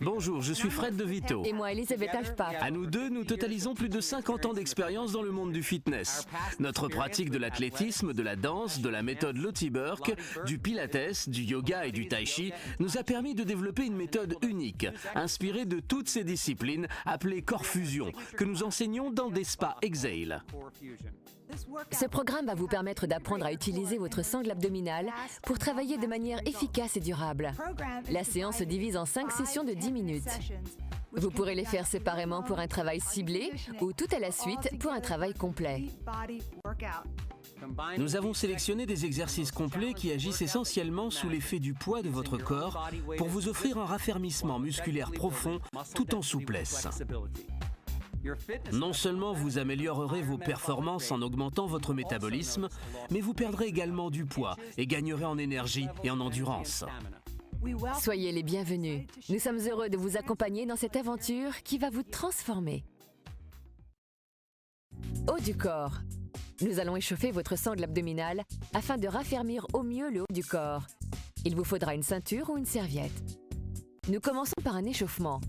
Bonjour, je suis Fred De Vito. Et moi, Elisabeth Alfpap. À nous deux, nous totalisons plus de 50 ans d'expérience dans le monde du fitness. Notre pratique de l'athlétisme, de la danse, de la méthode Lotte Berk, du pilates, du yoga et du tai chi nous a permis de développer une méthode unique, inspirée de toutes ces disciplines, appelée Core Fusion, que nous enseignons dans des spas Exhale. Ce programme va vous permettre d'apprendre à utiliser votre sangle abdominale pour travailler de manière efficace et durable. La séance se divise en 5 sessions de 10 minutes. Vous pourrez les faire séparément pour un travail ciblé ou tout à la suite pour un travail complet. Nous avons sélectionné des exercices complets qui agissent essentiellement sous l'effet du poids de votre corps pour vous offrir un raffermissement musculaire profond tout en souplesse. Non seulement vous améliorerez vos performances en augmentant votre métabolisme, mais vous perdrez également du poids et gagnerez en énergie et en endurance. Soyez les bienvenus. Nous sommes heureux de vous accompagner dans cette aventure qui va vous transformer. Haut du corps. Nous allons échauffer votre sangle abdominale afin de raffermir au mieux le haut du corps. Il vous faudra une ceinture ou une serviette. Nous commençons par un échauffement.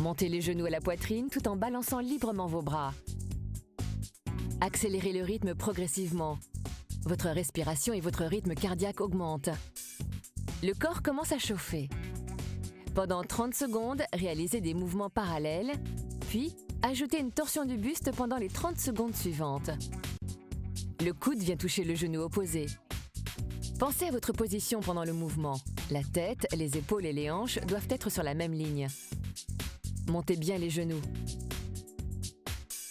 Montez les genoux à la poitrine tout en balançant librement vos bras. Accélérez le rythme progressivement. Votre respiration et votre rythme cardiaque augmentent. Le corps commence à chauffer. Pendant 30 secondes, réalisez des mouvements parallèles, puis ajoutez une torsion du buste pendant les 30 secondes suivantes. Le coude vient toucher le genou opposé. Pensez à votre position pendant le mouvement. La tête, les épaules et les hanches doivent être sur la même ligne. Montez bien les genoux.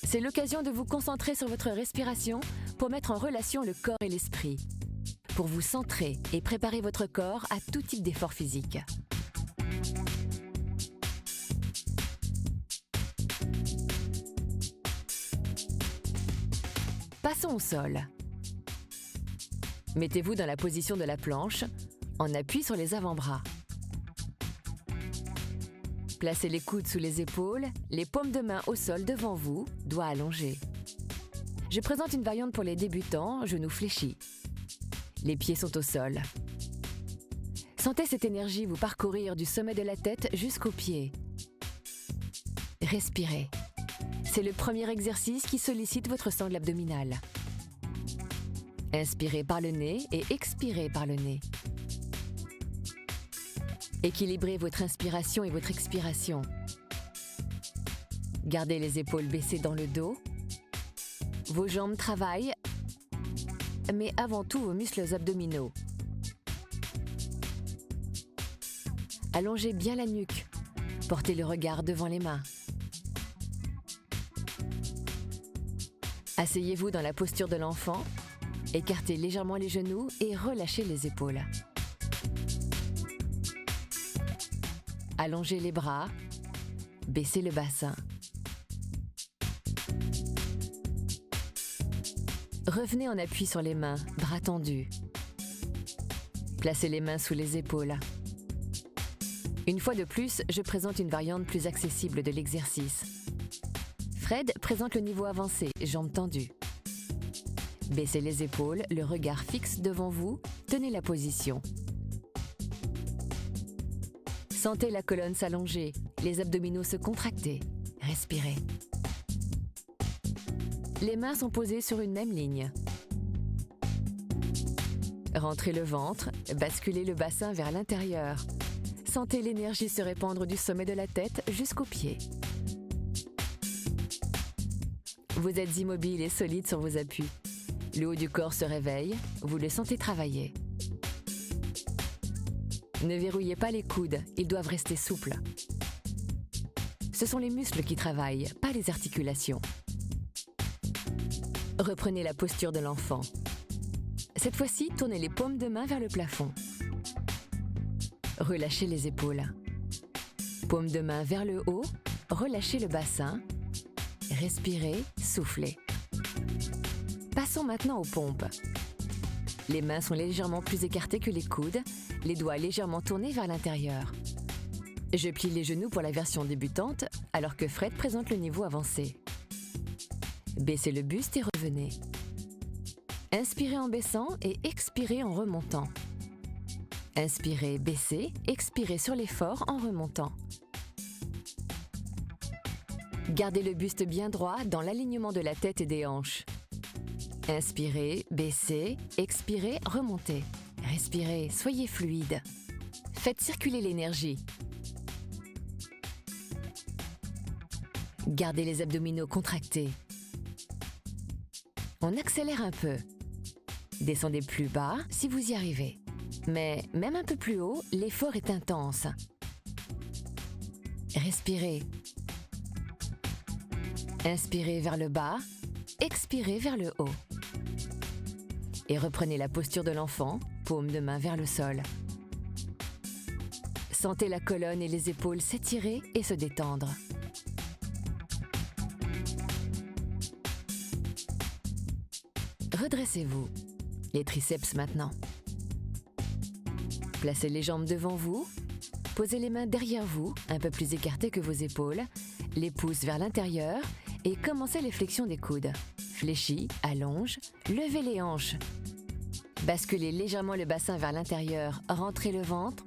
C'est l'occasion de vous concentrer sur votre respiration pour mettre en relation le corps et l'esprit, pour vous centrer et préparer votre corps à tout type d'effort physique. Passons au sol. Mettez-vous dans la position de la planche, en appui sur les avant-bras. Placez les coudes sous les épaules, les paumes de main au sol devant vous, doigts allongés. Je présente une variante pour les débutants, genoux fléchis. Les pieds sont au sol. Sentez cette énergie vous parcourir du sommet de la tête jusqu'aux pieds. Respirez. C'est le premier exercice qui sollicite votre sangle abdominale. Inspirez par le nez et expirez par le nez. Équilibrez votre inspiration et votre expiration. Gardez les épaules baissées dans le dos. Vos jambes travaillent, mais avant tout vos muscles abdominaux. Allongez bien la nuque. Portez le regard devant les mains. Asseyez-vous dans la posture de l'enfant. Écartez légèrement les genoux et relâchez les épaules. Allongez les bras, baissez le bassin. Revenez en appui sur les mains, bras tendus. Placez les mains sous les épaules. Une fois de plus, je présente une variante plus accessible de l'exercice. Fred présente le niveau avancé, jambes tendues. Baissez les épaules, le regard fixe devant vous, tenez la position. Sentez la colonne s'allonger, les abdominaux se contracter. Respirez. Les mains sont posées sur une même ligne. Rentrez le ventre, basculez le bassin vers l'intérieur. Sentez l'énergie se répandre du sommet de la tête jusqu'aux pieds. Vous êtes immobile et solide sur vos appuis. Le haut du corps se réveille, vous le sentez travailler. Ne verrouillez pas les coudes, ils doivent rester souples. Ce sont les muscles qui travaillent, pas les articulations. Reprenez la posture de l'enfant. Cette fois-ci, tournez les paumes de main vers le plafond. Relâchez les épaules. Paumes de main vers le haut, relâchez le bassin. Respirez, soufflez. Passons maintenant aux pompes. Les mains sont légèrement plus écartées que les coudes, les doigts légèrement tournés vers l'intérieur. Je plie les genoux pour la version débutante, alors que Fred présente le niveau avancé. Baissez le buste et revenez. Inspirez en baissant et expirez en remontant. Inspirez, baissez, expirez sur l'effort en remontant. Gardez le buste bien droit dans l'alignement de la tête et des hanches. Inspirez, baissez, expirez, remontez. Respirez, soyez fluide. Faites circuler l'énergie. Gardez les abdominaux contractés. On accélère un peu. Descendez plus bas si vous y arrivez. Mais même un peu plus haut, l'effort est intense. Respirez. Inspirez vers le bas, expirez vers le haut. Et reprenez la posture de l'enfant, paume de main vers le sol. Sentez la colonne et les épaules s'étirer et se détendre. Redressez-vous. Les triceps maintenant. Placez les jambes devant vous. Posez les mains derrière vous, un peu plus écartées que vos épaules. Les pouces vers l'intérieur et commencez les flexions des coudes. Fléchis, allonge, levez les hanches. Basculez légèrement le bassin vers l'intérieur, rentrez le ventre.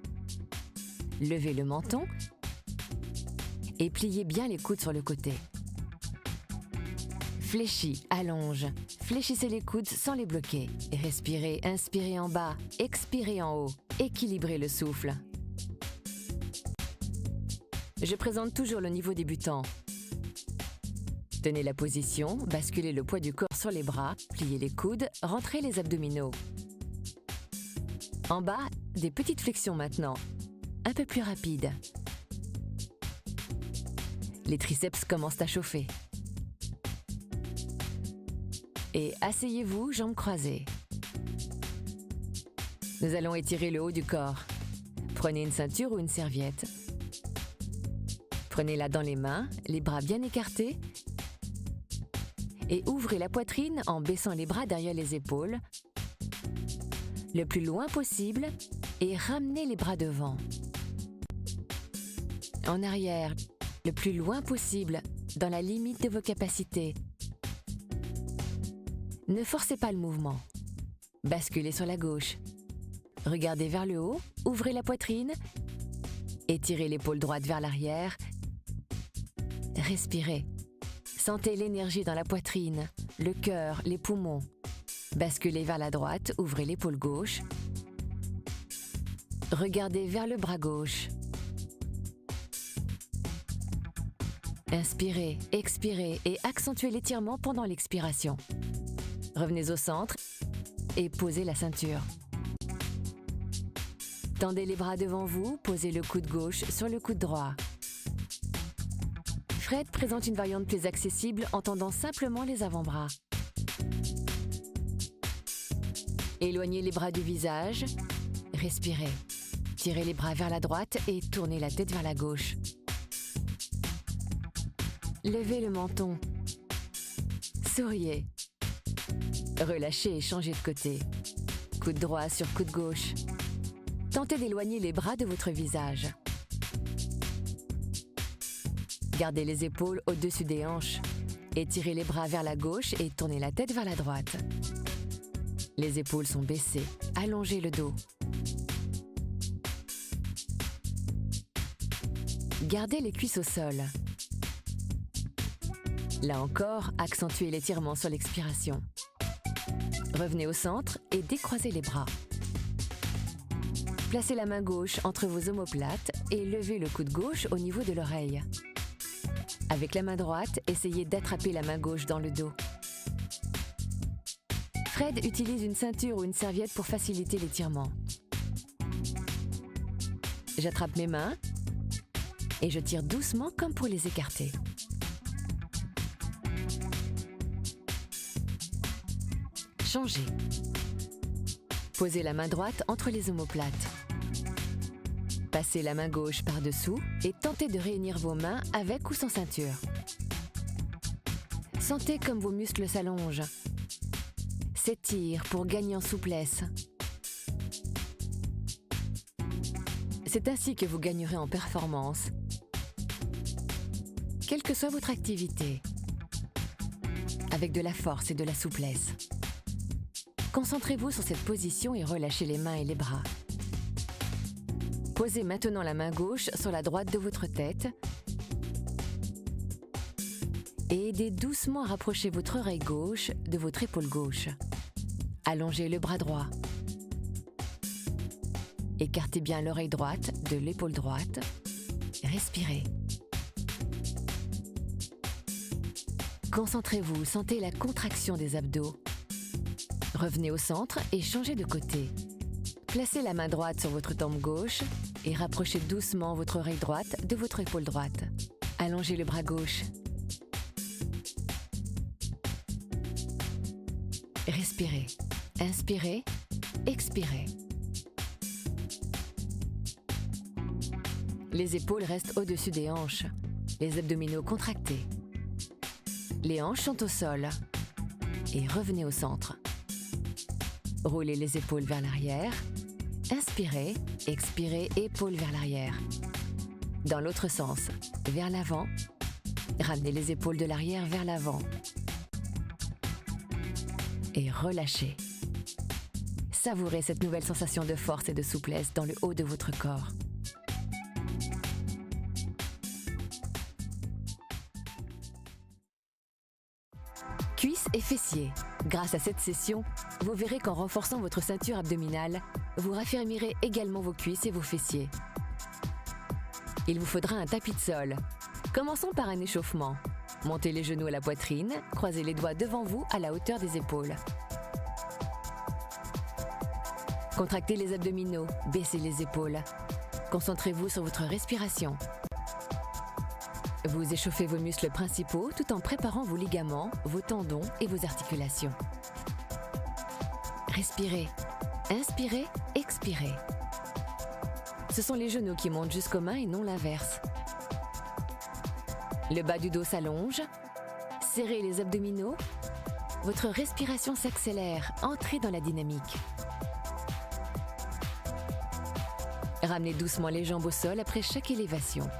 Levez le menton et pliez bien les coudes sur le côté. Fléchis, allonge. Fléchissez les coudes sans les bloquer. Respirez, inspirez en bas, expirez en haut. Équilibrez le souffle. Je présente toujours le niveau débutant. Tenez la position, basculez le poids du corps sur les bras, pliez les coudes, rentrez les abdominaux. En bas, des petites flexions maintenant. Un peu plus rapides. Les triceps commencent à chauffer. Et asseyez-vous, jambes croisées. Nous allons étirer le haut du corps. Prenez une ceinture ou une serviette. Prenez-la dans les mains, les bras bien écartés. Et ouvrez la poitrine en baissant les bras derrière les épaules. Le plus loin possible et ramenez les bras devant. En arrière, le plus loin possible, dans la limite de vos capacités. Ne forcez pas le mouvement. Basculez sur la gauche. Regardez vers le haut, ouvrez la poitrine, étirez l'épaule droite vers l'arrière. Respirez. Sentez l'énergie dans la poitrine, le cœur, les poumons. Basculez vers la droite, ouvrez l'épaule gauche. Regardez vers le bras gauche. Inspirez, expirez et accentuez l'étirement pendant l'expiration. Revenez au centre et posez la ceinture. Tendez les bras devant vous, posez le coude gauche sur le coude droit. Fred présente une variante plus accessible en tendant simplement les avant-bras. Éloignez les bras du visage, respirez. Tirez les bras vers la droite et tournez la tête vers la gauche. Levez le menton. Souriez. Relâchez et changez de côté. Coude droit sur coude gauche. Tentez d'éloigner les bras de votre visage. Gardez les épaules au-dessus des hanches. Étirez les bras vers la gauche et tournez la tête vers la droite. Les épaules sont baissées. Allongez le dos. Gardez les cuisses au sol. Là encore, accentuez l'étirement sur l'expiration. Revenez au centre et décroisez les bras. Placez la main gauche entre vos omoplates et levez le coude gauche au niveau de l'oreille. Avec la main droite, essayez d'attraper la main gauche dans le dos. Fred utilise une ceinture ou une serviette pour faciliter l'étirement. J'attrape mes mains et je tire doucement comme pour les écarter. Changez. Posez la main droite entre les omoplates. Passez la main gauche par-dessous et tentez de réunir vos mains avec ou sans ceinture. Sentez comme vos muscles s'allongent. S'étirent pour gagner en souplesse. C'est ainsi que vous gagnerez en performance, quelle que soit votre activité, avec de la force et de la souplesse. Concentrez-vous sur cette position et relâchez les mains et les bras. Posez maintenant la main gauche sur la droite de votre tête et aidez doucement à rapprocher votre oreille gauche de votre épaule gauche. Allongez le bras droit. Écartez bien l'oreille droite de l'épaule droite. Respirez. Concentrez-vous, sentez la contraction des abdos. Revenez au centre et changez de côté. Placez la main droite sur votre tempe gauche et rapprochez doucement votre oreille droite de votre épaule droite. Allongez le bras gauche. Respirez. Inspirez. Expirez. Les épaules restent au-dessus des hanches. Les abdominaux contractés. Les hanches sont au sol. Et revenez au centre. Roulez les épaules vers l'arrière. Inspirez, expirez, épaules vers l'arrière. Dans l'autre sens, vers l'avant. Ramenez les épaules de l'arrière vers l'avant. Et relâchez. Savourez cette nouvelle sensation de force et de souplesse dans le haut de votre corps. Cuisses et fessiers. Grâce à cette session, vous verrez qu'en renforçant votre ceinture abdominale, vous raffermirez également vos cuisses et vos fessiers. Il vous faudra un tapis de sol. Commençons par un échauffement. Montez les genoux à la poitrine, croisez les doigts devant vous à la hauteur des épaules. Contractez les abdominaux, baissez les épaules. Concentrez-vous sur votre respiration. Vous échauffez vos muscles principaux tout en préparant vos ligaments, vos tendons et vos articulations. Respirez. Inspirez, expirez. Ce sont les genoux qui montent jusqu'aux mains et non l'inverse. Le bas du dos s'allonge. Serrez les abdominaux. Votre respiration s'accélère. Entrez dans la dynamique. Ramenez doucement les jambes au sol après chaque élévation.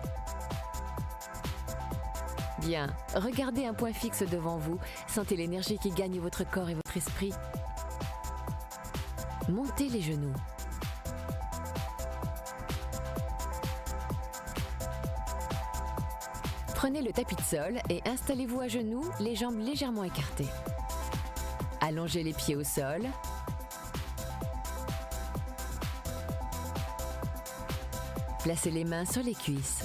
Bien, regardez un point fixe devant vous. Sentez l'énergie qui gagne votre corps et votre esprit. Montez les genoux. Prenez le tapis de sol et installez-vous à genoux, les jambes légèrement écartées. Allongez les pieds au sol. Placez les mains sur les cuisses.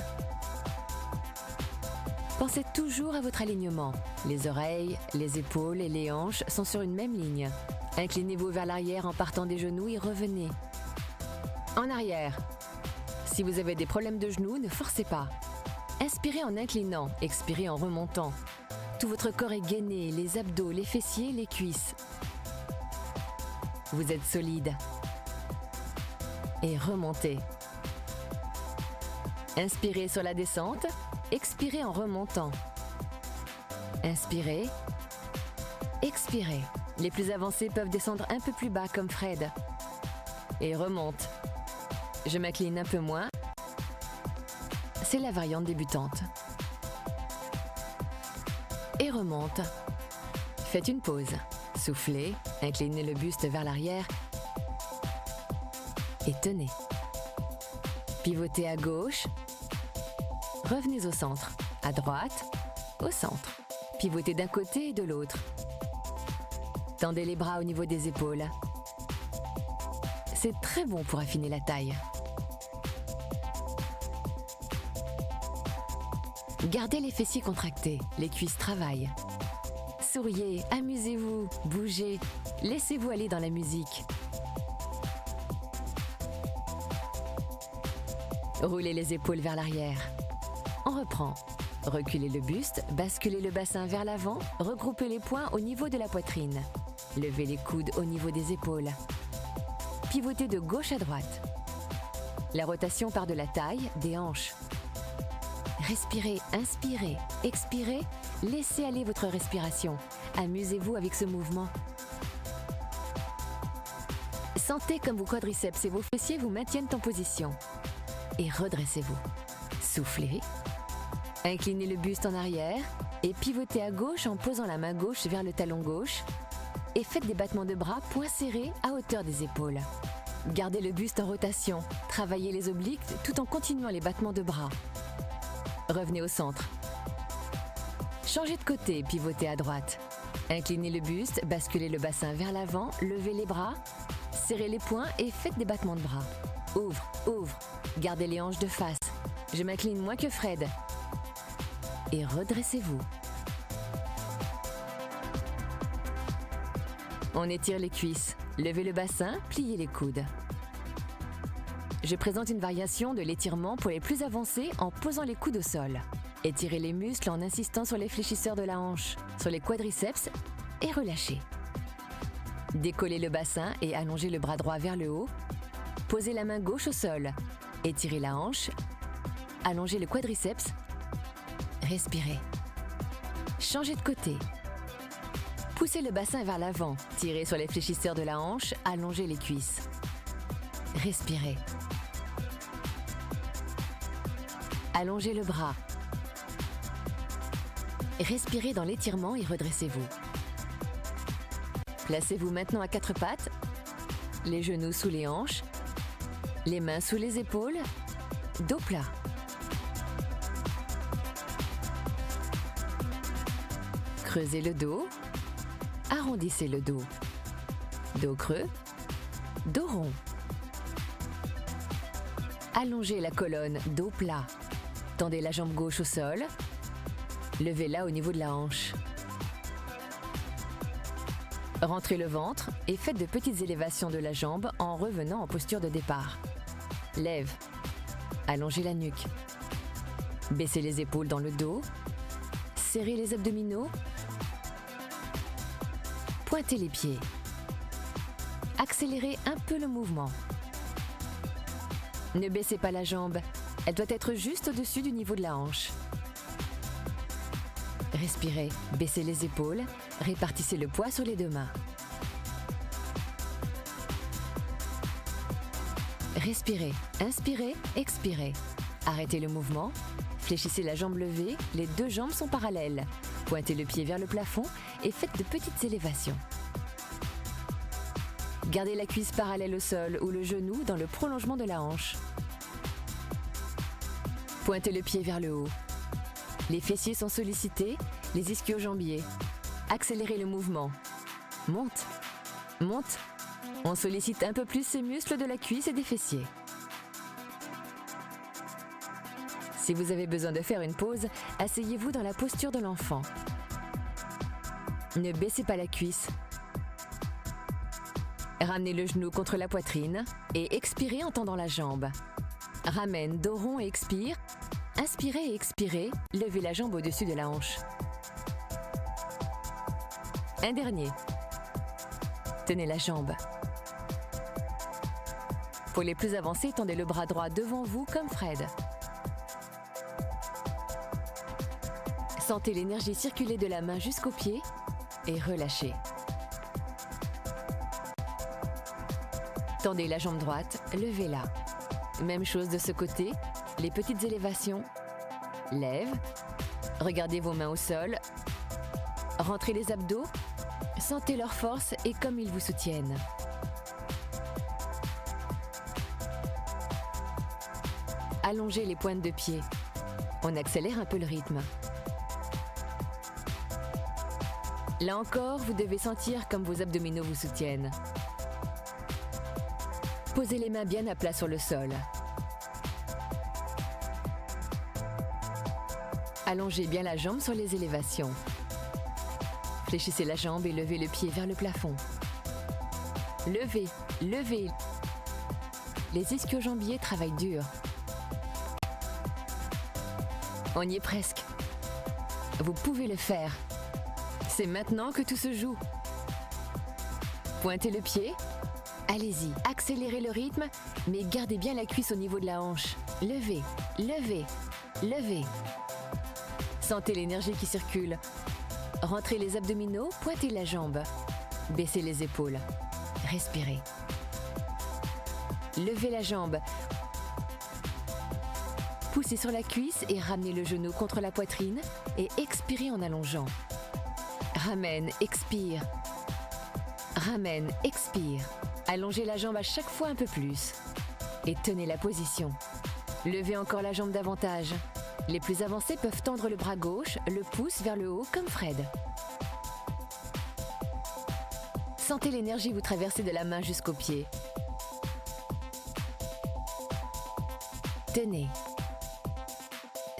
Pensez toujours à votre alignement. Les oreilles, les épaules et les hanches sont sur une même ligne. Inclinez-vous vers l'arrière en partant des genoux et revenez. En arrière. Si vous avez des problèmes de genoux, ne forcez pas. Inspirez en inclinant, expirez en remontant. Tout votre corps est gainé, les abdos, les fessiers, les cuisses. Vous êtes solide. Et remontez. Inspirez sur la descente, expirez en remontant. Inspirez, expirez. Les plus avancés peuvent descendre un peu plus bas comme Fred. Et remonte. Je m'incline un peu moins. C'est la variante débutante. Et remonte. Faites une pause. Soufflez, inclinez le buste vers l'arrière. Et tenez. Pivotez à gauche. Revenez au centre. À droite, au centre. Pivotez d'un côté et de l'autre. Tendez les bras au niveau des épaules. C'est très bon pour affiner la taille. Gardez les fessiers contractés, les cuisses travaillent. Souriez, amusez-vous, bougez, laissez-vous aller dans la musique. Roulez les épaules vers l'arrière. On reprend. Reculez le buste, basculez le bassin vers l'avant, regroupez les poings au niveau de la poitrine. Levez les coudes au niveau des épaules. Pivotez de gauche à droite. La rotation part de la taille, des hanches. Respirez, inspirez, expirez, laissez aller votre respiration. Amusez-vous avec ce mouvement. Sentez comme vos quadriceps et vos fessiers vous maintiennent en position. Et redressez-vous. Soufflez. Inclinez le buste en arrière et pivotez à gauche en posant la main gauche vers le talon gauche et faites des battements de bras poings serrés à hauteur des épaules. Gardez le buste en rotation. Travaillez les obliques tout en continuant les battements de bras. Revenez au centre. Changez de côté, pivotez à droite. Inclinez le buste, basculez le bassin vers l'avant, levez les bras, serrez les poings et faites des battements de bras. Ouvre, ouvre. Gardez les hanches de face. Je m'incline moins que Fred. Et redressez-vous. On étire les cuisses. Levez le bassin, pliez les coudes. Je présente une variation de l'étirement pour les plus avancés en posant les coudes au sol. Étirez les muscles en insistant sur les fléchisseurs de la hanche, sur les quadriceps et relâchez. Décollez le bassin et allongez le bras droit vers le haut. Posez la main gauche au sol. Étirez la hanche. Allongez le quadriceps. Respirez. Changez de côté. Poussez le bassin vers l'avant. Tirez sur les fléchisseurs de la hanche. Allongez les cuisses. Respirez. Allongez le bras. Respirez dans l'étirement et redressez-vous. Placez-vous maintenant à quatre pattes, les genoux sous les hanches, les mains sous les épaules, dos plat. Creusez le dos, arrondissez le dos. Dos creux, dos rond. Allongez la colonne, dos plat. Tendez la jambe gauche au sol. Levez-la au niveau de la hanche. Rentrez le ventre et faites de petites élévations de la jambe en revenant en posture de départ. Lève. Allongez la nuque. Baissez les épaules dans le dos. Serrez les abdominaux. Pointez les pieds. Accélérez un peu le mouvement. Ne baissez pas la jambe. Elle doit être juste au-dessus du niveau de la hanche. Respirez, baissez les épaules, répartissez le poids sur les deux mains. Respirez, inspirez, expirez. Arrêtez le mouvement, fléchissez la jambe levée, les deux jambes sont parallèles. Pointez le pied vers le plafond et faites de petites élévations. Gardez la cuisse parallèle au sol ou le genou dans le prolongement de la hanche. Pointez le pied vers le haut. Les fessiers sont sollicités, les ischio-jambiers. Accélérez le mouvement. Monte, monte. On sollicite un peu plus ces muscles de la cuisse et des fessiers. Si vous avez besoin de faire une pause, asseyez-vous dans la posture de l'enfant. Ne baissez pas la cuisse. Ramenez le genou contre la poitrine et expirez en tendant la jambe. Ramène dos rond et expire. Inspirez et expirez, levez la jambe au-dessus de la hanche. Un dernier. Tenez la jambe. Pour les plus avancés, tendez le bras droit devant vous comme Fred. Sentez l'énergie circuler de la main jusqu'au pied et relâchez. Tendez la jambe droite, levez-la. Même chose de ce côté, les petites élévations. Lève. Regardez vos mains au sol. Rentrez les abdos. Sentez leur force et comme ils vous soutiennent. Allongez les pointes de pied. On accélère un peu le rythme. Là encore, vous devez sentir comme vos abdominaux vous soutiennent. Posez les mains bien à plat sur le sol. Allongez bien la jambe sur les élévations. Fléchissez la jambe et levez le pied vers le plafond. Levez, levez. Les ischio-jambiers travaillent dur. On y est presque. Vous pouvez le faire. C'est maintenant que tout se joue. Pointez le pied. Allez-y, accélérez le rythme, mais gardez bien la cuisse au niveau de la hanche. Levez, levez, levez. Sentez l'énergie qui circule. Rentrez les abdominaux, pointez la jambe. Baissez les épaules. Respirez. Levez la jambe. Poussez sur la cuisse et ramenez le genou contre la poitrine et expirez en allongeant. Ramène, expire. Ramène, expire. Allongez la jambe à chaque fois un peu plus. Et tenez la position. Levez encore la jambe davantage. Les plus avancés peuvent tendre le bras gauche, le pouce vers le haut comme Fred. Sentez l'énergie vous traverser de la main jusqu'aux pieds. Tenez.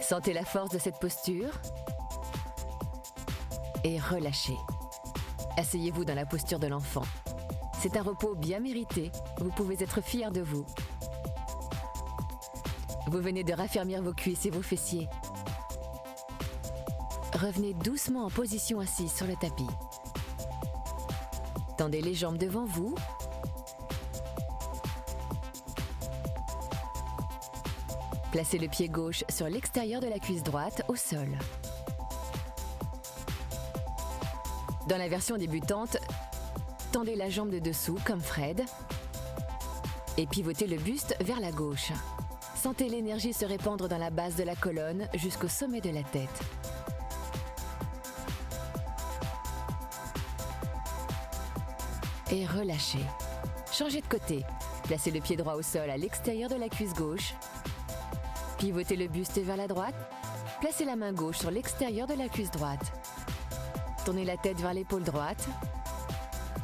Sentez la force de cette posture. Et relâchez. Asseyez-vous dans la posture de l'enfant. C'est un repos bien mérité. Vous pouvez être fiers de vous. Vous venez de raffermir vos cuisses et vos fessiers. Revenez doucement en position assise sur le tapis. Tendez les jambes devant vous. Placez le pied gauche sur l'extérieur de la cuisse droite au sol. Dans la version débutante, tendez la jambe de dessous comme Fred et pivotez le buste vers la gauche. Sentez l'énergie se répandre dans la base de la colonne jusqu'au sommet de la tête. Et relâchez. Changez de côté. Placez le pied droit au sol à l'extérieur de la cuisse gauche. Pivotez le buste vers la droite. Placez la main gauche sur l'extérieur de la cuisse droite. Tournez la tête vers l'épaule droite.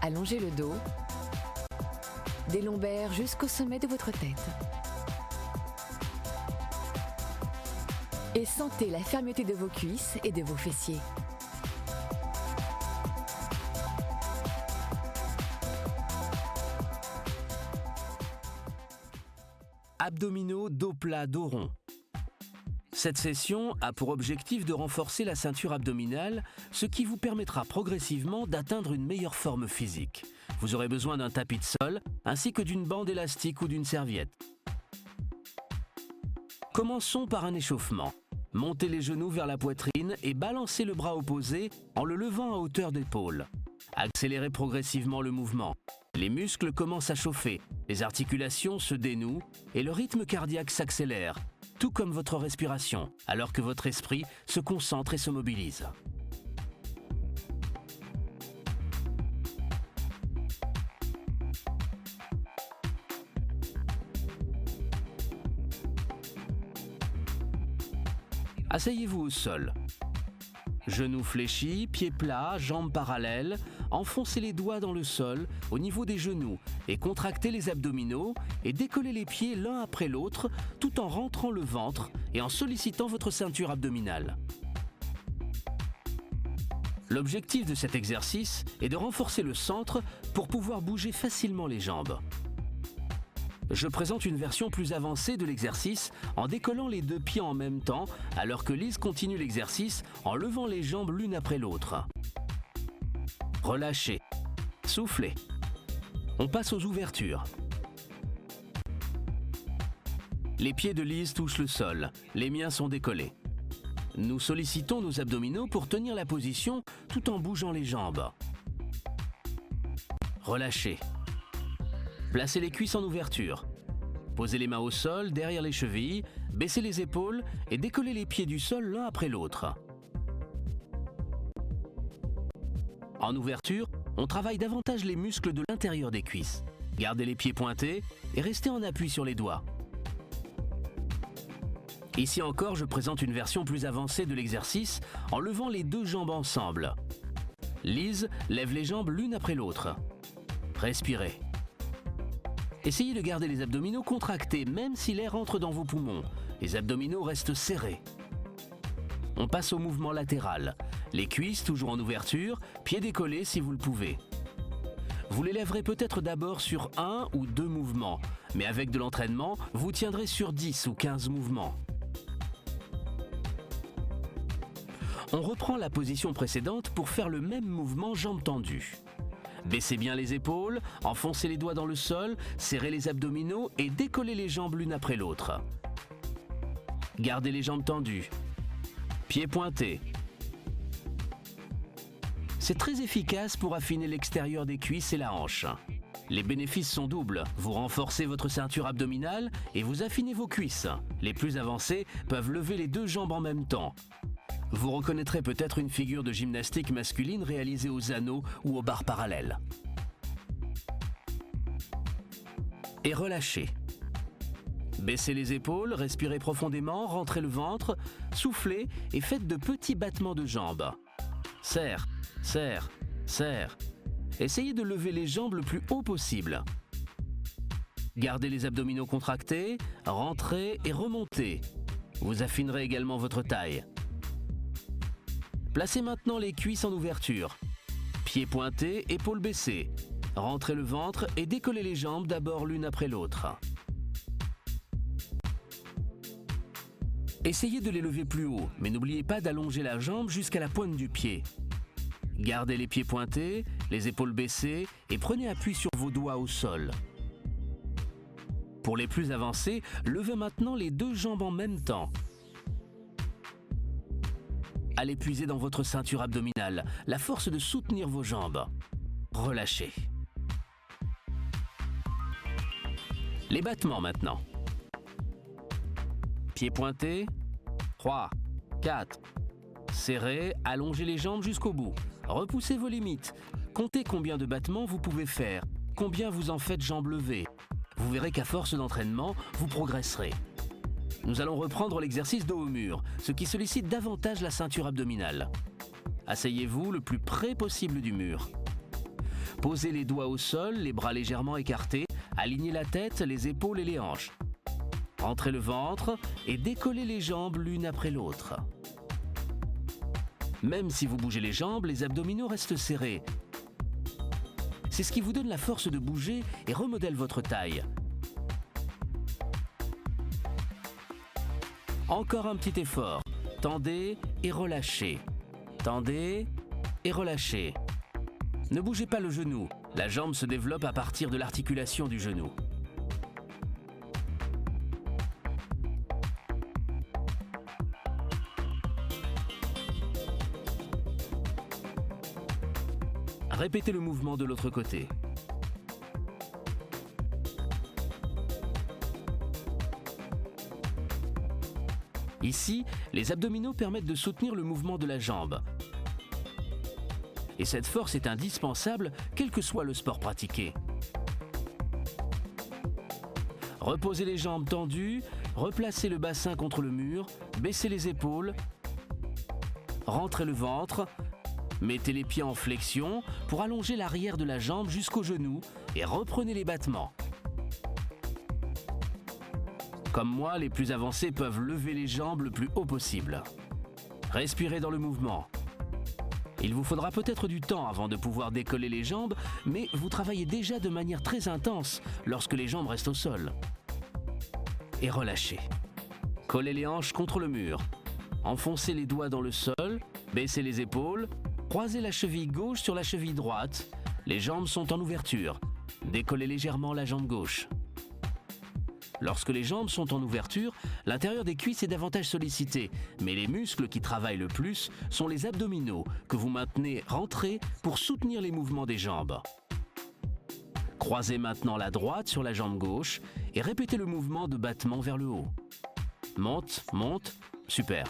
Allongez le dos. Des lombaires jusqu'au sommet de votre tête. Et sentez la fermeté de vos cuisses et de vos fessiers. Abdominaux dos plat, dos rond. Cette session a pour objectif de renforcer la ceinture abdominale, ce qui vous permettra progressivement d'atteindre une meilleure forme physique. Vous aurez besoin d'un tapis de sol, ainsi que d'une bande élastique ou d'une serviette. Commençons par un échauffement. Montez les genoux vers la poitrine et balancez le bras opposé en le levant à hauteur d'épaule. Accélérez progressivement le mouvement. Les muscles commencent à chauffer, les articulations se dénouent et le rythme cardiaque s'accélère, tout comme votre respiration, alors que votre esprit se concentre et se mobilise. Asseyez-vous au sol. Genoux fléchis, pieds plats, jambes parallèles, enfoncez les doigts dans le sol au niveau des genoux et contractez les abdominaux et décollez les pieds l'un après l'autre tout en rentrant le ventre et en sollicitant votre ceinture abdominale. L'objectif de cet exercice est de renforcer le centre pour pouvoir bouger facilement les jambes. Je présente une version plus avancée de l'exercice en décollant les deux pieds en même temps, alors que Lise continue l'exercice en levant les jambes l'une après l'autre. Relâchez. Soufflez. On passe aux ouvertures. Les pieds de Lise touchent le sol, les miens sont décollés. Nous sollicitons nos abdominaux pour tenir la position tout en bougeant les jambes. Relâchez. Placez les cuisses en ouverture. Posez les mains au sol, derrière les chevilles, baissez les épaules et décollez les pieds du sol l'un après l'autre. En ouverture, on travaille davantage les muscles de l'intérieur des cuisses. Gardez les pieds pointés et restez en appui sur les doigts. Ici encore, je présente une version plus avancée de l'exercice en levant les deux jambes ensemble. Lise lève les jambes l'une après l'autre. Respirez. Essayez de garder les abdominaux contractés, même si l'air entre dans vos poumons. Les abdominaux restent serrés. On passe au mouvement latéral. Les cuisses toujours en ouverture, pieds décollés si vous le pouvez. Vous les lèverez peut-être d'abord sur 1 ou 2 mouvements, mais avec de l'entraînement, vous tiendrez sur 10 ou 15 mouvements. On reprend la position précédente pour faire le même mouvement jambes tendues. Baissez bien les épaules, enfoncez les doigts dans le sol, serrez les abdominaux et décollez les jambes l'une après l'autre. Gardez les jambes tendues. Pieds pointés. C'est très efficace pour affiner l'extérieur des cuisses et la hanche. Les bénéfices sont doubles. Vous renforcez votre ceinture abdominale et vous affinez vos cuisses. Les plus avancés peuvent lever les deux jambes en même temps. Vous reconnaîtrez peut-être une figure de gymnastique masculine réalisée aux anneaux ou aux barres parallèles. et relâchez. Baissez les épaules, respirez profondément, rentrez le ventre, soufflez et faites de petits battements de jambes. Serre, serre, serre. Essayez de lever les jambes le plus haut possible. Gardez les abdominaux contractés, rentrez et remontez. Vous affinerez également votre taille. Placez maintenant les cuisses en ouverture. Pieds pointés, épaules baissées. Rentrez le ventre et décollez les jambes d'abord l'une après l'autre. Essayez de les lever plus haut, mais n'oubliez pas d'allonger la jambe jusqu'à la pointe du pied. Gardez les pieds pointés, les épaules baissées et prenez appui sur vos doigts au sol. Pour les plus avancés, levez maintenant les deux jambes en même temps. Allez puiser dans votre ceinture abdominale, la force de soutenir vos jambes. Relâchez. Les battements maintenant. Pieds pointés. 3, 4. Serrez, allongez les jambes jusqu'au bout. Repoussez vos limites. Comptez combien de battements vous pouvez faire, combien vous en faites jambes levées. Vous verrez qu'à force d'entraînement, vous progresserez. Nous allons reprendre l'exercice dos au mur, ce qui sollicite davantage la ceinture abdominale. Asseyez-vous le plus près possible du mur. Posez les doigts au sol, les bras légèrement écartés, alignez la tête, les épaules et les hanches. Rentrez le ventre et décollez les jambes l'une après l'autre. Même si vous bougez les jambes, les abdominaux restent serrés. C'est ce qui vous donne la force de bouger et remodèle votre taille. Encore un petit effort. Tendez et relâchez. Tendez et relâchez. Ne bougez pas le genou. La jambe se développe à partir de l'articulation du genou. Répétez le mouvement de l'autre côté. Ici, les abdominaux permettent de soutenir le mouvement de la jambe. Et cette force est indispensable, quel que soit le sport pratiqué. Reposez les jambes tendues, replacez le bassin contre le mur, baissez les épaules, rentrez le ventre, mettez les pieds en flexion pour allonger l'arrière de la jambe jusqu'au genou et reprenez les battements. Comme moi, les plus avancés peuvent lever les jambes le plus haut possible. Respirez dans le mouvement. Il vous faudra peut-être du temps avant de pouvoir décoller les jambes, mais vous travaillez déjà de manière très intense lorsque les jambes restent au sol. Et relâchez. Collez les hanches contre le mur. Enfoncez les doigts dans le sol, baissez les épaules, croisez la cheville gauche sur la cheville droite. Les jambes sont en ouverture. Décollez légèrement la jambe gauche. Lorsque les jambes sont en ouverture, l'intérieur des cuisses est davantage sollicité, mais les muscles qui travaillent le plus sont les abdominaux que vous maintenez rentrés pour soutenir les mouvements des jambes. Croisez maintenant la droite sur la jambe gauche et répétez le mouvement de battement vers le haut. Monte, monte, super.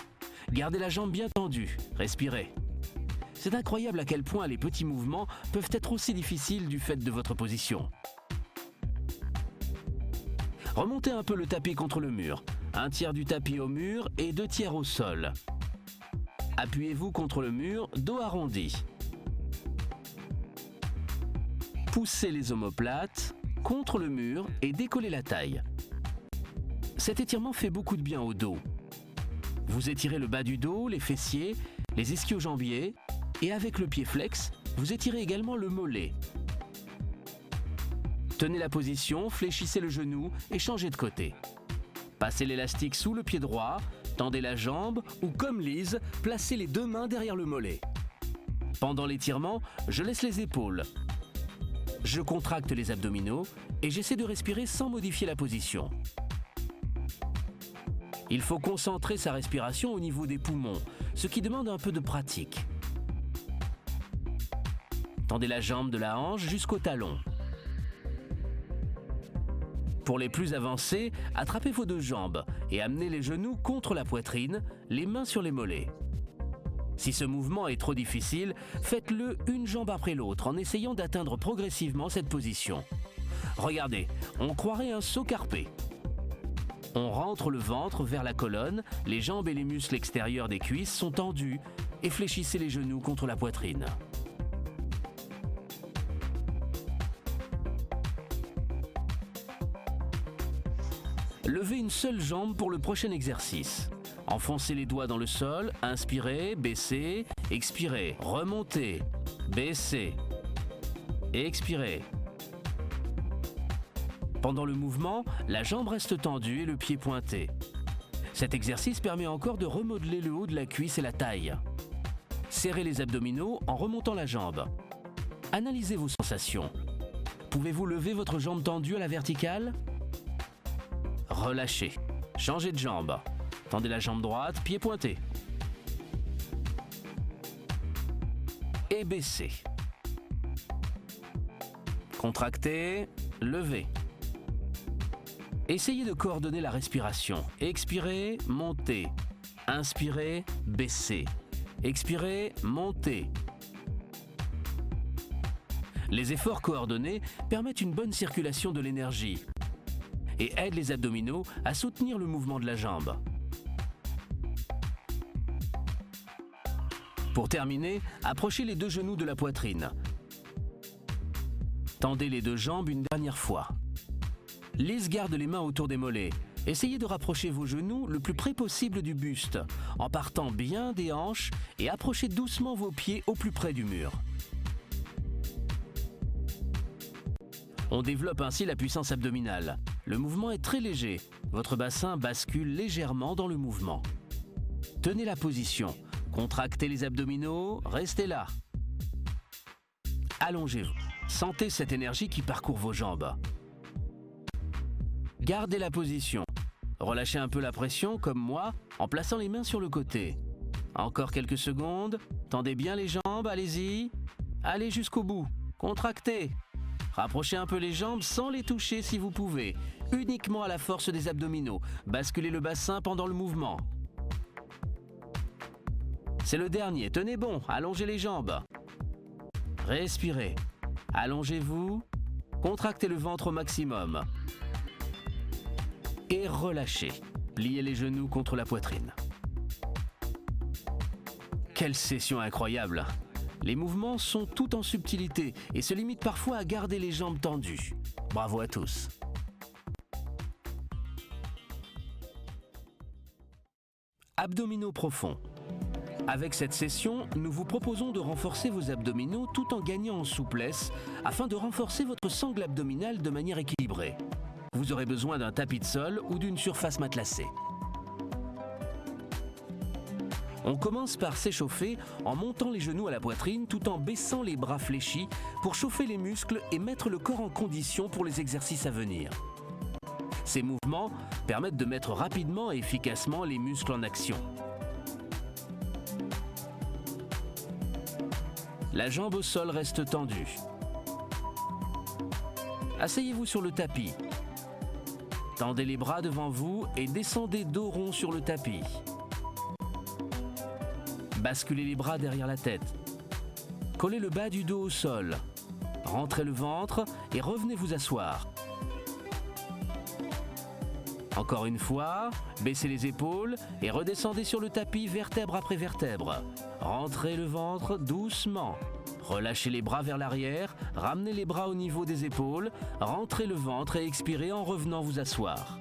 Gardez la jambe bien tendue, respirez. C'est incroyable à quel point les petits mouvements peuvent être aussi difficiles du fait de votre position. Remontez un peu le tapis contre le mur, un tiers du tapis au mur et 2 tiers au sol. Appuyez-vous contre le mur, dos arrondi. Poussez les omoplates contre le mur et décollez la taille. Cet étirement fait beaucoup de bien au dos. Vous étirez le bas du dos, les fessiers, les ischio-jambiers et avec le pied flex, vous étirez également le mollet. Tenez la position, fléchissez le genou et changez de côté. Passez l'élastique sous le pied droit, tendez la jambe ou comme Lise, placez les 2 mains derrière le mollet. Pendant l'étirement, je laisse les épaules. Je contracte les abdominaux et j'essaie de respirer sans modifier la position. Il faut concentrer sa respiration au niveau des poumons, ce qui demande un peu de pratique. Tendez la jambe de la hanche jusqu'au talon. Pour les plus avancés, attrapez vos 2 jambes et amenez les genoux contre la poitrine, les mains sur les mollets. Si ce mouvement est trop difficile, faites-le une jambe après l'autre en essayant d'atteindre progressivement cette position. Regardez, on croirait un saut carpé. On rentre le ventre vers la colonne, les jambes et les muscles extérieurs des cuisses sont tendus et fléchissez les genoux contre la poitrine. Levez une seule jambe pour le prochain exercice. Enfoncez les doigts dans le sol, inspirez, baissez, expirez, remontez, baissez, expirez. Pendant le mouvement, la jambe reste tendue et le pied pointé. Cet exercice permet encore de remodeler le haut de la cuisse et la taille. Serrez les abdominaux en remontant la jambe. Analysez vos sensations. Pouvez-vous lever votre jambe tendue à la verticale ? Relâchez. Changez de jambe. Tendez la jambe droite, pied pointé. Et baissez. Contractez, levez. Essayez de coordonner la respiration. Expirez, montez. Inspirez, baissez. Expirez, montez. Les efforts coordonnés permettent une bonne circulation de l'énergie et aident les abdominaux à soutenir le mouvement de la jambe. Pour terminer, approchez les deux genoux de la poitrine. Tendez les deux jambes une dernière fois. Lise garde les mains autour des mollets. Essayez de rapprocher vos genoux le plus près possible du buste, en partant bien des hanches et approchez doucement vos pieds au plus près du mur. On développe ainsi la puissance abdominale. Le mouvement est très léger. Votre bassin bascule légèrement dans le mouvement. Tenez la position. Contractez les abdominaux, restez là. Allongez-vous. Sentez cette énergie qui parcourt vos jambes. Gardez la position. Relâchez un peu la pression, comme moi, en plaçant les mains sur le côté. Encore quelques secondes. Tendez bien les jambes, allez-y. Allez jusqu'au bout. Contractez. Rapprochez un peu les jambes sans les toucher si vous pouvez. Uniquement à la force des abdominaux. Basculez le bassin pendant le mouvement. C'est le dernier. Tenez bon. Allongez les jambes. Respirez. Allongez-vous. Contractez le ventre au maximum. Et relâchez. Pliez les genoux contre la poitrine. Quelle session incroyable! Les mouvements sont tout en subtilité et se limitent parfois à garder les jambes tendues. Bravo à tous! Abdominaux profonds. Avec cette session, nous vous proposons de renforcer vos abdominaux tout en gagnant en souplesse afin de renforcer votre sangle abdominale de manière équilibrée. Vous aurez besoin d'un tapis de sol ou d'une surface matelassée. On commence par s'échauffer en montant les genoux à la poitrine tout en baissant les bras fléchis pour chauffer les muscles et mettre le corps en condition pour les exercices à venir. Ces mouvements permettent de mettre rapidement et efficacement les muscles en action. La jambe au sol reste tendue. Asseyez-vous sur le tapis. Tendez les bras devant vous et descendez dos rond sur le tapis. Basculez les bras derrière la tête. Collez le bas du dos au sol. Rentrez le ventre et revenez vous asseoir. Encore une fois, baissez les épaules et redescendez sur le tapis vertèbre après vertèbre. Rentrez le ventre doucement. Relâchez les bras vers l'arrière, ramenez les bras au niveau des épaules, rentrez le ventre et expirez en revenant vous asseoir.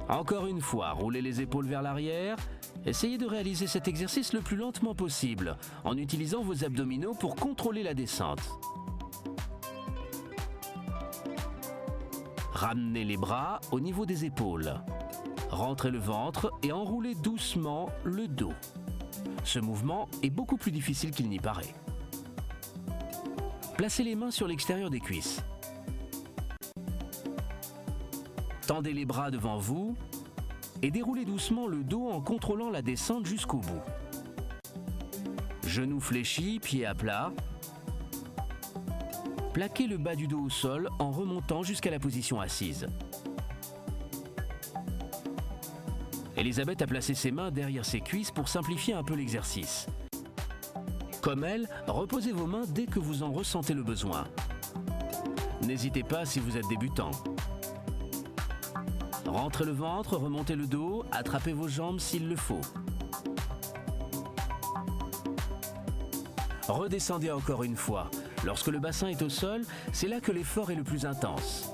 Encore une fois, roulez les épaules vers l'arrière. Essayez de réaliser cet exercice le plus lentement possible, en utilisant vos abdominaux pour contrôler la descente. Ramenez les bras au niveau des épaules. Rentrez le ventre et enroulez doucement le dos. Ce mouvement est beaucoup plus difficile qu'il n'y paraît. Placez les mains sur l'extérieur des cuisses. Tendez les bras devant vous et déroulez doucement le dos en contrôlant la descente jusqu'au bout. Genoux fléchis, pieds à plat. Plaquez le bas du dos au sol en remontant jusqu'à la position assise. Elisabeth a placé ses mains derrière ses cuisses pour simplifier un peu l'exercice. Comme elle, reposez vos mains dès que vous en ressentez le besoin. N'hésitez pas si vous êtes débutant. Rentrez le ventre, remontez le dos, attrapez vos jambes s'il le faut. Redescendez encore une fois. Lorsque le bassin est au sol, c'est là que l'effort est le plus intense.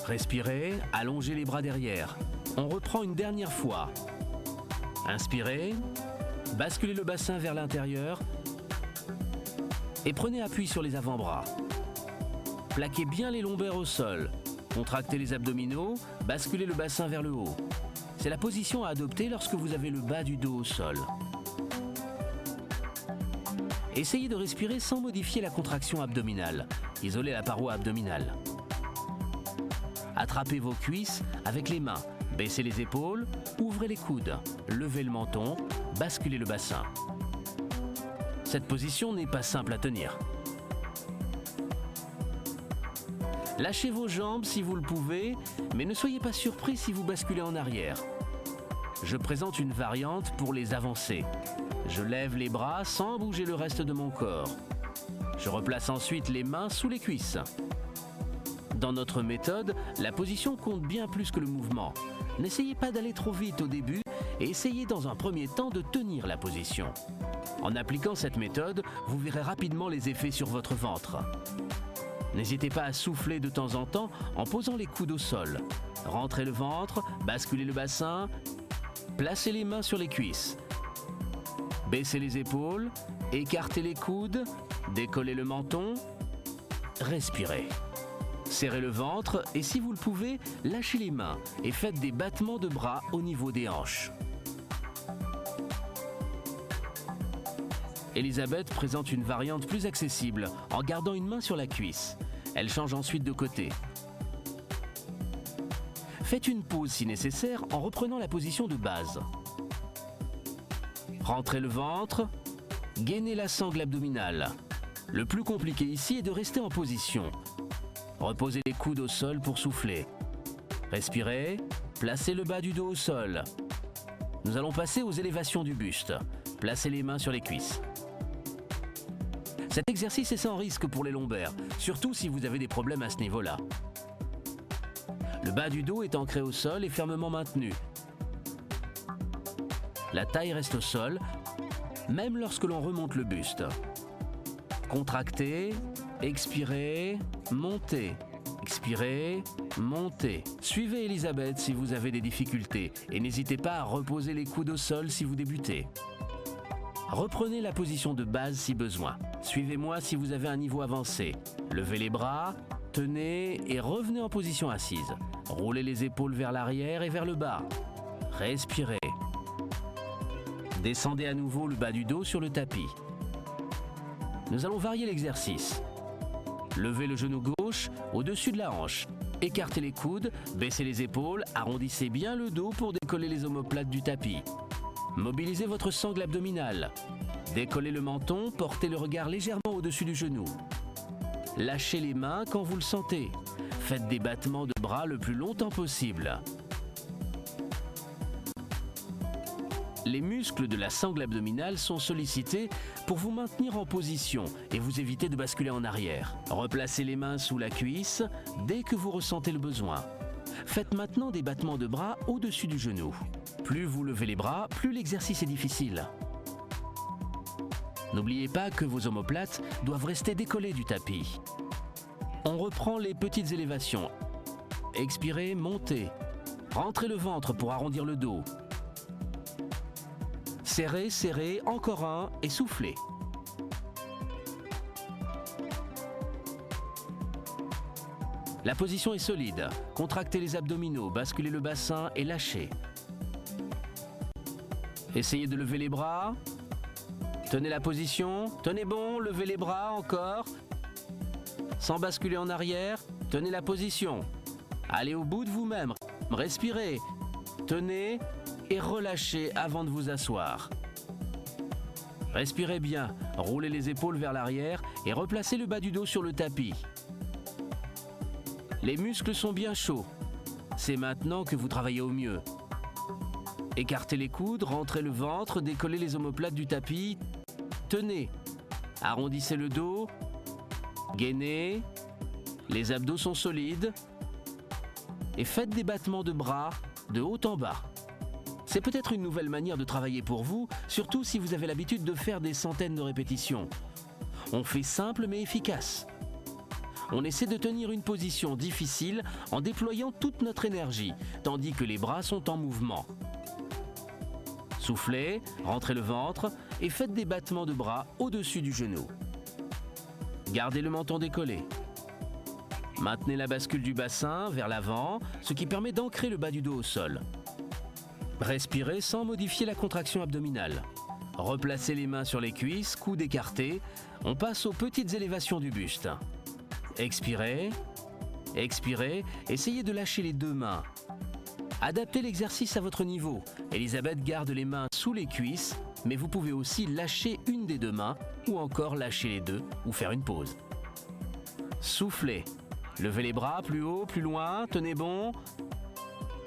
Respirez, allongez les bras derrière. On reprend une dernière fois. Inspirez, basculez le bassin vers l'intérieur et prenez appui sur les avant-bras. Plaquez bien les lombaires au sol. Contractez les abdominaux, basculez le bassin vers le haut. C'est la position à adopter lorsque vous avez le bas du dos au sol. Essayez de respirer sans modifier la contraction abdominale. Isolez la paroi abdominale. Attrapez vos cuisses avec les mains. Baissez les épaules, ouvrez les coudes, levez le menton, basculez le bassin. Cette position n'est pas simple à tenir. Lâchez vos jambes si vous le pouvez, mais ne soyez pas surpris si vous basculez en arrière. Je présente une variante pour les avancées. Je lève les bras sans bouger le reste de mon corps. Je replace ensuite les mains sous les cuisses. Dans notre méthode, la position compte bien plus que le mouvement. N'essayez pas d'aller trop vite au début et essayez dans un premier temps de tenir la position. En appliquant cette méthode, vous verrez rapidement les effets sur votre ventre. N'hésitez pas à souffler de temps en temps en posant les coudes au sol. Rentrez le ventre, basculez le bassin, placez les mains sur les cuisses. Baissez les épaules, écartez les coudes, décollez le menton, respirez. Serrez le ventre et si vous le pouvez, lâchez les mains et faites des battements de bras au niveau des hanches. Elisabeth présente une variante plus accessible en gardant une main sur la cuisse. Elle change ensuite de côté. Faites une pause si nécessaire en reprenant la position de base. Rentrez le ventre, gainez la sangle abdominale. Le plus compliqué ici est de rester en position. Reposez les coudes au sol pour souffler. Respirez, placez le bas du dos au sol. Nous allons passer aux élévations du buste. Placez les mains sur les cuisses. Cet exercice est sans risque pour les lombaires, surtout si vous avez des problèmes à ce niveau-là. Le bas du dos est ancré au sol et fermement maintenu. La taille reste au sol, même lorsque l'on remonte le buste. Contractez, expirez, montez. Expirez, montez. Suivez Elisabeth si vous avez des difficultés et n'hésitez pas à reposer les coudes au sol si vous débutez. Reprenez la position de base si besoin. Suivez-moi si vous avez un niveau avancé. Levez les bras, tenez et revenez en position assise. Roulez les épaules vers l'arrière et vers le bas. Respirez. Descendez à nouveau le bas du dos sur le tapis. Nous allons varier l'exercice. Levez le genou gauche au-dessus de la hanche. Écartez les coudes, baissez les épaules, arrondissez bien le dos pour décoller les omoplates du tapis. Mobilisez votre sangle abdominale. Décollez le menton, portez le regard légèrement au-dessus du genou. Lâchez les mains quand vous le sentez. Faites des battements de bras le plus longtemps possible. Les muscles de la sangle abdominale sont sollicités pour vous maintenir en position et vous éviter de basculer en arrière. Replacez les mains sous la cuisse dès que vous ressentez le besoin. Faites maintenant des battements de bras au-dessus du genou. Plus vous levez les bras, plus l'exercice est difficile. N'oubliez pas que vos omoplates doivent rester décollées du tapis. On reprend les petites élévations. Expirez, montez. Rentrez le ventre pour arrondir le dos. Serrez, serrez, encore un et soufflez. La position est solide. Contractez les abdominaux, basculez le bassin et lâchez. Essayez de lever les bras. Tenez la position. Tenez bon, levez les bras encore. Sans basculer en arrière, tenez la position. Allez au bout de vous-même. Respirez. Tenez et relâchez avant de vous asseoir. Respirez bien. Roulez les épaules vers l'arrière et replacez le bas du dos sur le tapis. Les muscles sont bien chauds. C'est maintenant que vous travaillez au mieux. Écartez les coudes, rentrez le ventre, décollez les omoplates du tapis. Tenez. Arrondissez le dos. Gainez. Les abdos sont solides. Et faites des battements de bras de haut en bas. C'est peut-être une nouvelle manière de travailler pour vous, surtout si vous avez l'habitude de faire des centaines de répétitions. On fait simple mais efficace. On essaie de tenir une position difficile en déployant toute notre énergie, tandis que les bras sont en mouvement. Soufflez, rentrez le ventre et faites des battements de bras au-dessus du genou. Gardez le menton décollé. Maintenez la bascule du bassin vers l'avant, ce qui permet d'ancrer le bas du dos au sol. Respirez sans modifier la contraction abdominale. Replacez les mains sur les cuisses, coudes écartés. On passe aux petites élévations du buste. Expirez, expirez, essayez de lâcher les deux mains. Adaptez l'exercice à votre niveau. Elisabeth garde les mains sous les cuisses, mais vous pouvez aussi lâcher une des deux mains ou encore lâcher les deux ou faire une pause. Soufflez. Levez les bras plus haut, plus loin, tenez bon.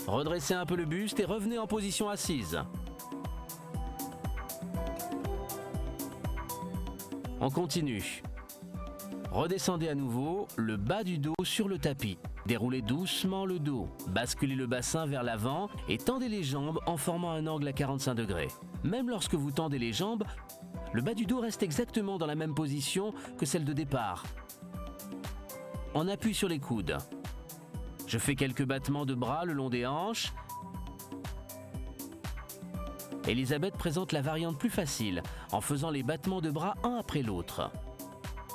Redressez un peu le buste et revenez en position assise. On continue. Redescendez à nouveau, le bas du dos sur le tapis. Déroulez doucement le dos, basculez le bassin vers l'avant et tendez les jambes en formant un angle à 45 degrés. Même lorsque vous tendez les jambes, le bas du dos reste exactement dans la même position que celle de départ. On appuie sur les coudes. Je fais quelques battements de bras le long des hanches. Elisabeth présente la variante plus facile, en faisant les battements de bras un après l'autre.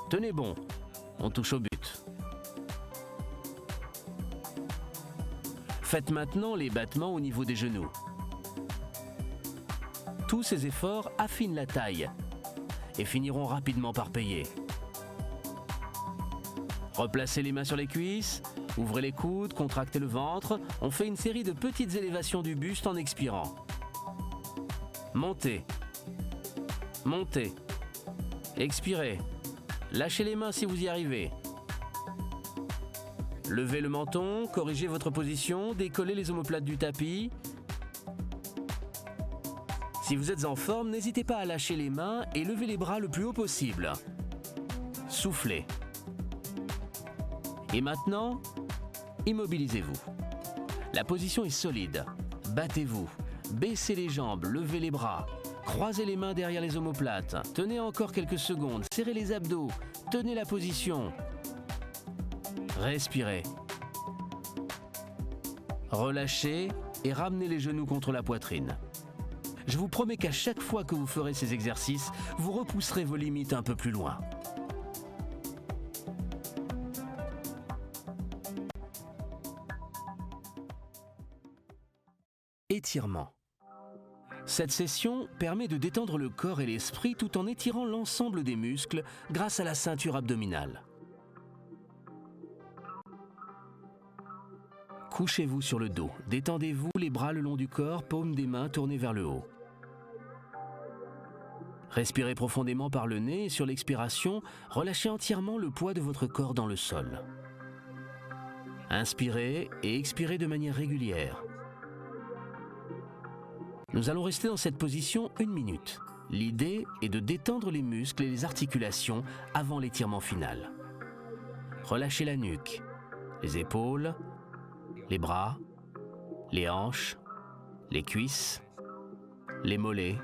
Tenez bon, on touche au but. Faites maintenant les battements au niveau des genoux. Tous ces efforts affinent la taille et finiront rapidement par payer. Replacez les mains sur les cuisses, ouvrez les coudes, contractez le ventre. On fait une série de petites élévations du buste en expirant. Montez. Montez. Expirez. Lâchez les mains si vous y arrivez. Levez le menton, corrigez votre position, décollez les omoplates du tapis. Si vous êtes en forme, n'hésitez pas à lâcher les mains et lever les bras le plus haut possible. Soufflez. Et maintenant, immobilisez-vous. La position est solide. Battez-vous. Baissez les jambes, levez les bras. Croisez les mains derrière les omoplates. Tenez encore quelques secondes. Serrez les abdos. Tenez la position. Respirez. Relâchez et ramenez les genoux contre la poitrine. Je vous promets qu'à chaque fois que vous ferez ces exercices, vous repousserez vos limites un peu plus loin. Étirement. Cette session permet de détendre le corps et l'esprit tout en étirant l'ensemble des muscles grâce à la ceinture abdominale. Couchez-vous sur le dos, détendez-vous les bras le long du corps, paumes des mains tournées vers le haut. Respirez profondément par le nez et sur l'expiration, relâchez entièrement le poids de votre corps dans le sol. Inspirez et expirez de manière régulière. Nous allons rester dans cette position 1 minute. L'idée est de détendre les muscles et les articulations avant l'étirement final. Relâchez la nuque, les épaules, les bras, les hanches, les cuisses, les mollets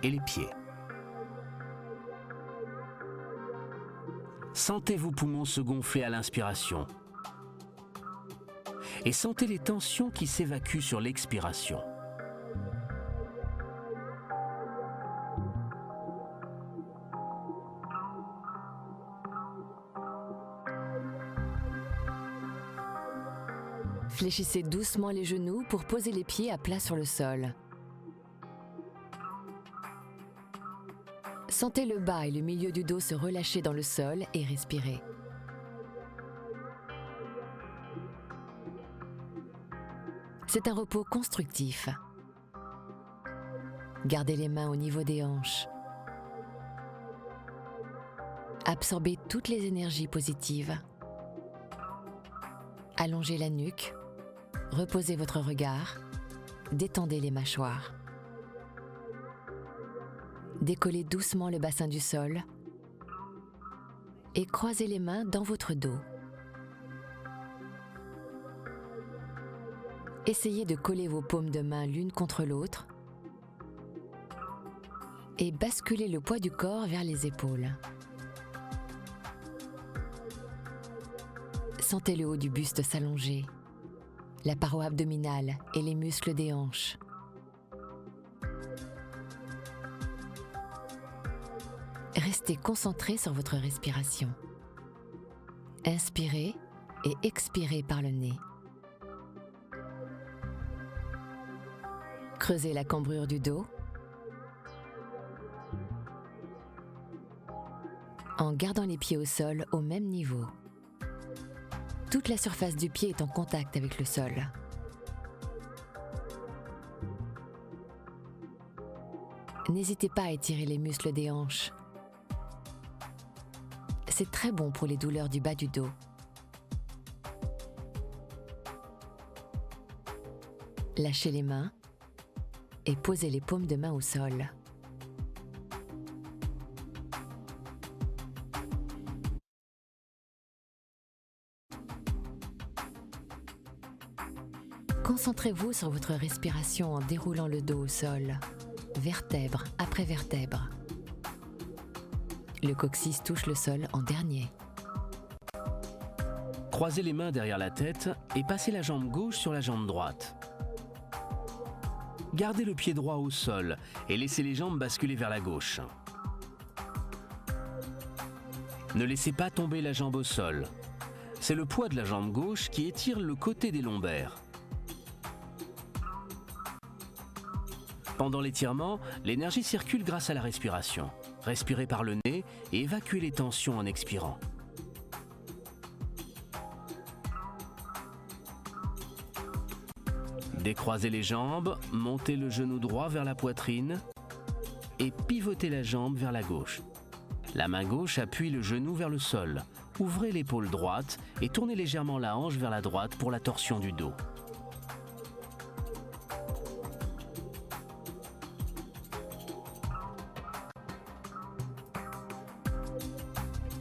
et les pieds. Sentez vos poumons se gonfler à l'inspiration et sentez les tensions qui s'évacuent sur l'expiration. Fléchissez doucement les genoux pour poser les pieds à plat sur le sol. Sentez le bas et le milieu du dos se relâcher dans le sol et respirez. C'est un repos constructif. Gardez les mains au niveau des hanches. Absorbez toutes les énergies positives. Allongez la nuque. Reposez votre regard Détendez les mâchoires. Décollez doucement le bassin du sol et croisez les mains dans votre dos. Essayez de coller vos paumes de main l'une contre l'autre et basculez le poids du corps vers les épaules. Sentez le haut du buste s'allonger, la paroi abdominale et les muscles des hanches. Restez concentré sur votre respiration. Inspirez et expirez par le nez. Creusez la cambrure du dos en gardant les pieds au sol au même niveau. Toute la surface du pied est en contact avec le sol. N'hésitez pas à étirer les muscles des hanches. C'est très bon pour les douleurs du bas du dos. Lâchez les mains et posez les paumes de main au sol. Concentrez-vous sur votre respiration en déroulant le dos au sol, vertèbre après vertèbre. Le coccyx touche le sol en dernier. Croisez les mains derrière la tête et passez la jambe gauche sur la jambe droite. Gardez le pied droit au sol et laissez les jambes basculer vers la gauche. Ne laissez pas tomber la jambe au sol. C'est le poids de la jambe gauche qui étire le côté des lombaires. Pendant l'étirement, l'énergie circule grâce à la respiration. Respirez par le nez et évacuez les tensions en expirant. Décroisez les jambes, montez le genou droit vers la poitrine et pivotez la jambe vers la gauche. La main gauche appuie le genou vers le sol. Ouvrez l'épaule droite et tournez légèrement la hanche vers la droite pour la torsion du dos.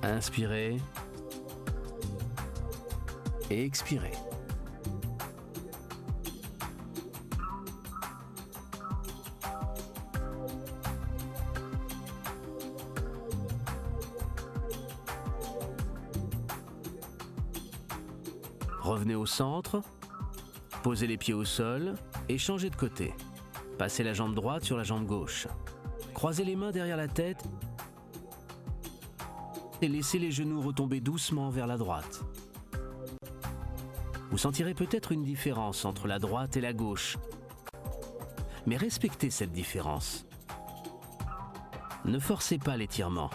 Inspirez et expirez. Revenez au centre, posez les pieds au sol et changez de côté. Passez la jambe droite sur la jambe gauche. Croisez les mains derrière la tête et laissez les genoux retomber doucement vers la droite. Vous sentirez peut-être une différence entre la droite et la gauche, mais respectez cette différence. Ne forcez pas l'étirement.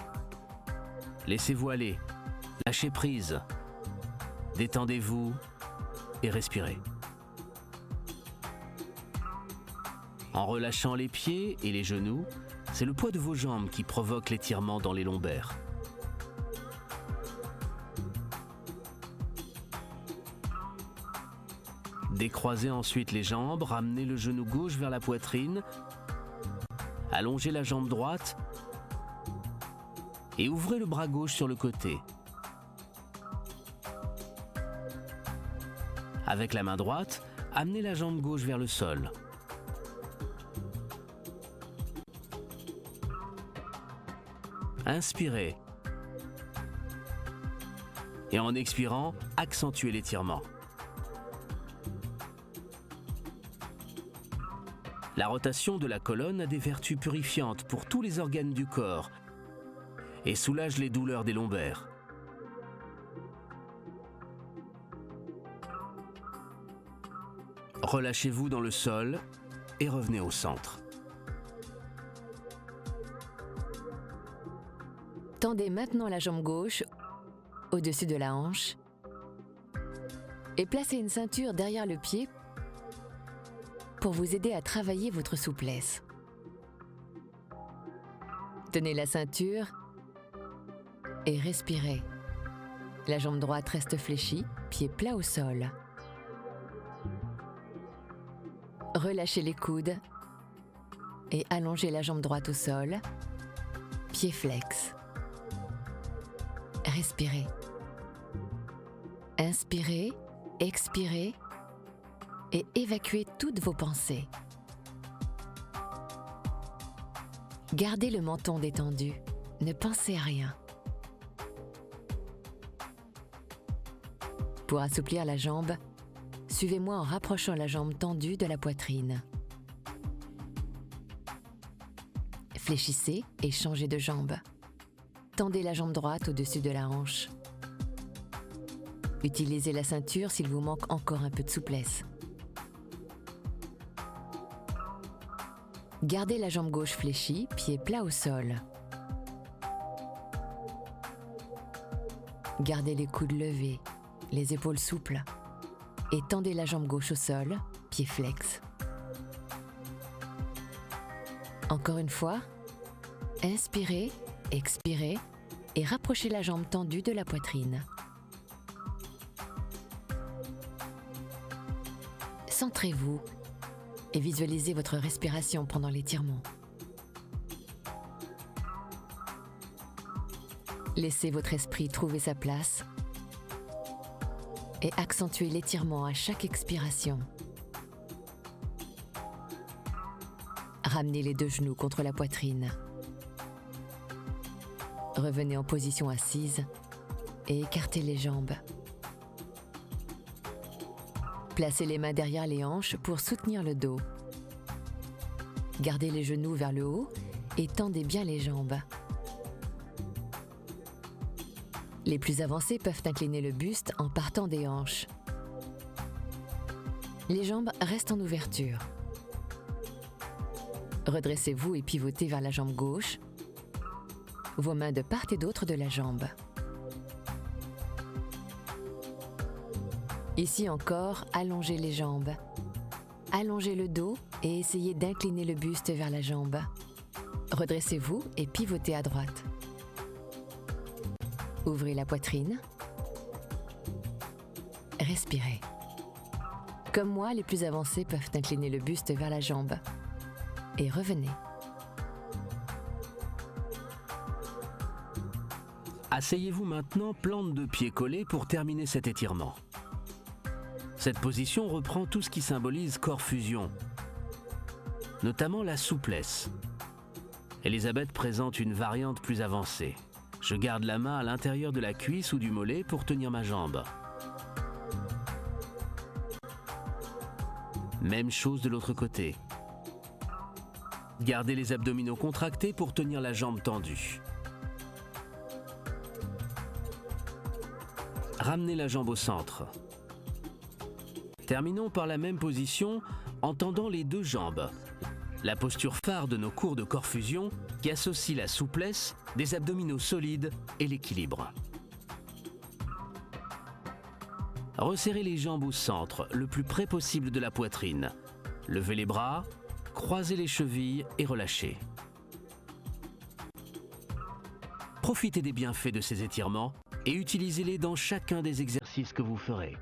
Laissez-vous aller, lâchez prise, détendez-vous et respirez. En relâchant les pieds et les genoux, c'est le poids de vos jambes qui provoque l'étirement dans les lombaires. Décroisez ensuite les jambes, ramenez le genou gauche vers la poitrine, allongez la jambe droite et ouvrez le bras gauche sur le côté. Avec la main droite, amenez la jambe gauche vers le sol. Inspirez. Et en expirant, accentuez l'étirement. La rotation de la colonne a des vertus purifiantes pour tous les organes du corps et soulage les douleurs des lombaires. Relâchez-vous dans le sol et revenez au centre. Tendez maintenant la jambe gauche au-dessus de la hanche et placez une ceinture derrière le pied pour vous aider à travailler votre souplesse. Tenez la ceinture et respirez. La jambe droite reste fléchie, pied plat au sol. Relâchez les coudes et allongez la jambe droite au sol, pied flex. Respirez. Inspirez, expirez et évacuez toutes vos pensées. Gardez le menton détendu, ne pensez à rien. Pour assouplir la jambe, suivez-moi en rapprochant la jambe tendue de la poitrine. Fléchissez et changez de jambe. Tendez la jambe droite au-dessus de la hanche. Utilisez la ceinture s'il vous manque encore un peu de souplesse. Gardez la jambe gauche fléchie, pied plat au sol. Gardez les coudes levés, les épaules souples et tendez la jambe gauche au sol, pied flex. Encore une fois, inspirez, expirez et rapprochez la jambe tendue de la poitrine. Centrez-vous et visualisez votre respiration pendant l'étirement. Laissez votre esprit trouver sa place et accentuez l'étirement à chaque expiration. Ramenez les deux genoux contre la poitrine. Revenez en position assise et écartez les jambes. Placez les mains derrière les hanches pour soutenir le dos. Gardez les genoux vers le haut et tendez bien les jambes. Les plus avancés peuvent incliner le buste en partant des hanches. Les jambes restent en ouverture. Redressez-vous et pivotez vers la jambe gauche. Vos mains de part et d'autre de la jambe. Ici encore, allongez les jambes. Allongez le dos et essayez d'incliner le buste vers la jambe. Redressez-vous et pivotez à droite. Ouvrez la poitrine. Respirez. Comme moi, les plus avancés peuvent incliner le buste vers la jambe. Et revenez. Asseyez-vous maintenant plante de pied collée pour terminer cet étirement. Cette position reprend tout ce qui symbolise corps fusion, notamment la souplesse. Elisabeth présente une variante plus avancée. Je garde la main à l'intérieur de la cuisse ou du mollet pour tenir ma jambe. Même chose de l'autre côté. Gardez les abdominaux contractés pour tenir la jambe tendue. Ramenez la jambe au centre. Terminons par la même position en tendant les deux jambes. La posture phare de nos cours de corps fusion qui associe la souplesse, des abdominaux solides et l'équilibre. Resserrez les jambes au centre, le plus près possible de la poitrine. Levez les bras, croisez les chevilles et relâchez. Profitez des bienfaits de ces étirements et utilisez-les dans chacun des exercices que vous ferez.